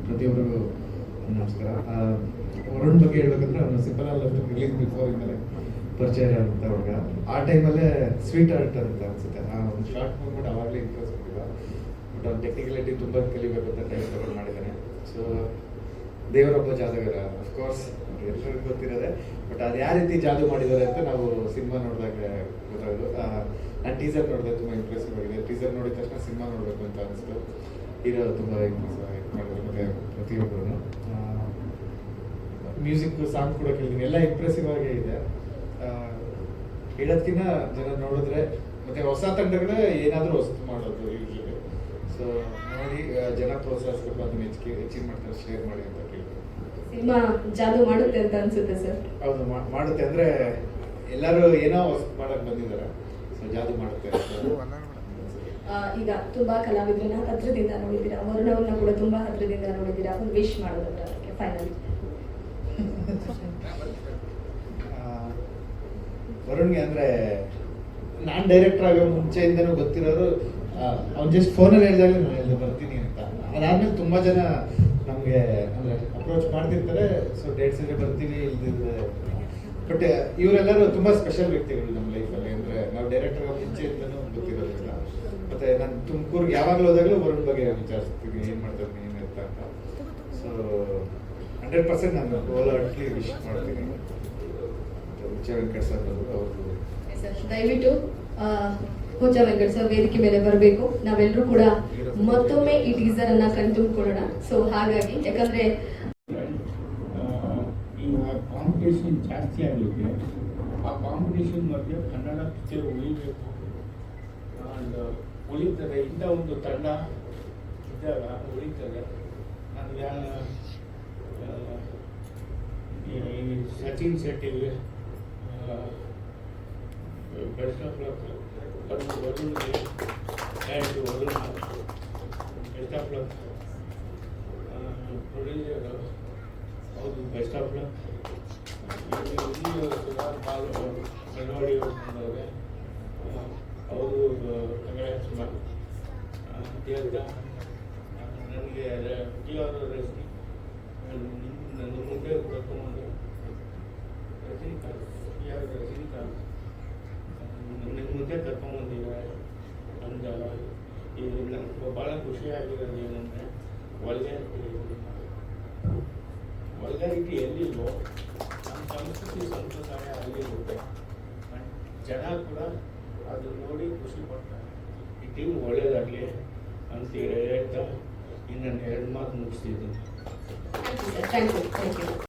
ಪ್ರತಿಯೊಬ್ಬರಿಗೂ ನಮಸ್ಕಾರ. ವರುಣ್ ಬಗ್ಗೆ ಹೇಳ್ಬೇಕಂದ್ರೆ ಅವನು ಸಿಂಪಲ್ ರಿಲೀಸ್ ಬಿಫೋರ್ ಇಂದಲೇ ಪರಿಚಯ ಇರೋಂಥ ಹುಡುಗ. ಆ ಟೈಮಲ್ಲೇ ಸ್ವೀಟ್ ಆರ್ಟ್ ಅಂತ ಅನ್ಸುತ್ತೆ, ಆ ಒಂದು ಶಾರ್ಟ್ ಮೂವ್ಮೆಂಟ್ ಅವಾಗಲೇ ಇಂಟ್ರೆಸ್ಟ್ ಕೊಟ್ಟಿಲ್ಲ. ಬಟ್ ಅವ್ನು ಟೆಕ್ನಿಕಲಿಟಿ ತುಂಬ ಕಲಿಬೇಕು ಅಂತ ಟೈಮ್ ತಗೊಂಡು ಮಾಡಿದ್ದಾನೆ. ಸೊ ದೇವರೊಬ್ಬ ಜಾದಗರ ಅಫ್ಕೋರ್ಸ್ ಎಲ್ಲರಿಗೂ ಗೊತ್ತಿರೋದೆ. ಬಟ್ ಅದು ಯಾವ ರೀತಿ ಜಾದು ಮಾಡಿದ್ದಾರೆ ಅಂತ ನಾವು ಸಿನಿಮಾ ನೋಡಿದಾಗ ಗೊತ್ತಾಗೋದು. ನಾನು ಟೀಸರ್ ನೋಡಿದೆ, ತುಂಬ ಇಂಪ್ರೆಸಿವ್ ಆಗಿದೆ. ಟೀಸರ್ ನೋಡಿದ ತಕ್ಷಣ ಸಿನಿಮಾ ನೋಡಬೇಕು ಅಂತ ಅನಿಸ್ತು. ಹೀರೋ ತುಂಬ ಇಂಪ್ರೆಸಿವ್ ಆಗಿ ಮಾಡಿದ್ರು, ಮತ್ತು ಪ್ರತಿಯೊಬ್ಬರು ಮ್ಯೂಸಿಕ್ ಸಾಂಗ್ ಕೂಡ ಕೇಳಿದ್ದೀನಿ, ಎಲ್ಲ ಇಂಪ್ರೆಸಿವ್ ಆಗೇ ಇದೆ. ಹೇಳೋದಕ್ಕಿಂತ ಜನ ನೋಡಿದ್ರೆ ಮತ್ತು ಹೊಸ ತಂಡಗಳೇ ಏನಾದರೂ ಹೊಸ್ತು ಮಾಡೋದು ಯೂಶಲಿ. ಸೊ ನೋಡಿ ಜನ ಪ್ರೋತ್ಸಾಹಿಸ್ಬೇಕು, ಅದನ್ನ ಹೆಚ್ಚಿಗೆ ಮಾಡ್ತಾರೆ, ಶೇರ್ ಮಾಡಿ ಅಂತ ಕೇಳ್ತೀನಿ. ಸಿನಿಮಾ ಜಾದು ಮಾಡುತ್ತೆ ಅಂತ ಅನ್ಸುತ್ತೆ ಸರ್? ಹೌದು, ಮಾಡುತ್ತೆ. ಅಂದರೆ ಎಲ್ಲರೂ ಏನೋ ಹೊಸ್ತು ಮಾಡಕ್ಕೆ ಬಂದಿದ್ದಾರೆ, ಸೊ ಜಾದು ಮಾಡುತ್ತೆ. ಈಗ ತುಂಬಾ ಕಲಾವಿದ್ರನ್ನ ಹತ್ರದಿಂದ ನೋಡಿದ್ದೀರಾ, ವರುಣ್ ಅವ್ರನ್ನ ಕೂಡ ತುಂಬಾ ಹತ್ರದಿಂದ ನೋಡಿದ್ದೀರಾ. ಒಂದು ವಿಶ್ ಮಾಡೋದಂದ್ರೆ ಅದಕ್ಕೆ ಫೈನಲಿ ವರುಣ್ಗೆ ಅಂದರೆ ನಾನು ಡೈರೆಕ್ಟರ್ ಆಗೋ ಮುಂಚೆಯಿಂದನೂ ಗೊತ್ತಿರೋರು. ಅವ್ನು ಜಸ್ಟ್ ಫೋನಲ್ಲಿ ಹೇಳಿದಾಗಲೇ ನಾನು ಹೇಳಿದೆ ಬರ್ತೀನಿ ಅಂತ. ಅದಾದಮೇಲೆ ತುಂಬ ಜನ ನಮಗೆ ಅಂದರೆ ಅಪ್ರೋಚ್ ಮಾಡ್ತಿರ್ತಾರೆ. ಸೊ ಡೇಟ್ಸ್ ಇದ್ರೆ ಬರ್ತೀವಿ, ಇಲ್ದಿದ್ರೆ. ಬಟ್ ಇವರೆಲ್ಲರೂ ತುಂಬ ಸ್ಪೆಷಲ್ ವ್ಯಕ್ತಿಗಳು ನಮ್ಮ ಲೈಫಲ್ಲಿ. ಅಂದರೆ ನಾವು ಡೈರೆಕ್ಟರ್ ಆಗೋ ಮುಂಚೆಯಿಂದನೂ ಗೊತ್ತಿರೋದಿಲ್ಲ. ಮತ್ತು ನಾನು ತುಮಕೂರಿಗೆ ಯಾವಾಗಲೂ ಹೋದಾಗಲೂ ವರುಣ್ ಬಗ್ಗೆ ವಿಚಾರಿಸ್ತೀನಿ, ಏನು ಮಾಡ್ತಾರೆ ಏನು ಅಂತ. ಸೊ 100% ನಾನು ಹೋಲಾಟ್ಲಿ ವಿಶ್ ಮಾಡ್ತೀನಿ. ಹುಚ್ಚ ವೆಂಕಟ್ ಸರ್ ಅವರು ದಯವಿಟ್ಟು ಹುಚ್ಚ ವೆಂಕಟ್ ಸರ್ ವೇದಿಕೆ ಮೇಲೆ ಬರಬೇಕು. ನಾವೆಲ್ಲರೂ ಕೂಡ ಮತ್ತೊಮ್ಮೆ ಈ ಟೀಸರ್ ಅನ್ನ ಕಣ್ತುಂಬಿಕೊಳ್ಳೋಣ. ಸೊ ಹಾಗಾಗಿ ಯಾಕಂದ್ರೆ ಈಗ ಕಾಂಪಿಟೇಷನ್ ಜಾಸ್ತಿ ಆಗಿದೆ. ಆ ಕಾಂಪಿಟೇಷನ್ ಮಧ್ಯೆ ಕನ್ನಡ ಪಿಕ್ಚರ್ ಉಳಿಬೇಕು ಆ್ಯಂಡ್ ಉಳಿತದೆ. ಇಂಥ ಒಂದು ತಂಡ ಇದ್ದಾಗ ಉಳಿತದೆ. ನನಗೆ ಈ ಸಚಿನ್ ಶೆಟ್ಟಿಗೆ ಬೆಸ್ಟ್ ಆಫ್ ಲಕ್. ವರುಣ್ಗೆ and Varun best of luck. Producer ಹೌದು, ಬೆಸ್ಟ್ ಆಫ್ ಲಕ್. ಸುಮಾರು ಪಾಲು ಮೆಲೋಡಿ ಬಂದವ್ರೆ, ಅವರು ಕಂಗ್ರಾಟ್ಸ್ ಮಾಡಿ ದೇವ್ರ. ನನಗೆ ಅವರು ರಜನಿ ನನ್ನ ಮುಂದೆ ಕರ್ಕೊಂಬಂದು ರಜನಿಕಾಂತ್ ನನ್ನ ಮುಂದೆ ಕರ್ಕೊಂಬಂದಿದ್ದಾರೆ ಅಂತ. ಇದು ನನಗೆ ಭಾಳ ಖುಷಿಯಾಗಿರೋದು ಏನಂದರೆ ವಲ್ಗಾರಿಟಿ ಎಲ್ಲಿಲ್ವೋ ನಮ್ಮ ಸಂಸ್ಕೃತಿ ಸಂಪ್ರದಾಯ ಅಲ್ಲಿರುತ್ತೆ. ಜನ ಕೂಡ ಅದು ನೋಡಿ ಖುಷಿ ಪಡ್ತಾರೆ. ಈ ಟೀಮ್ ಒಳ್ಳೆಯದಾಗಲಿ ಅಂತ ಹೇಳ್ತಾ ಇನ್ನೊಂದು 2 ಮಾತು ಮುಗಿಸ್ತಿದ್ದೀನಿ. Thank you.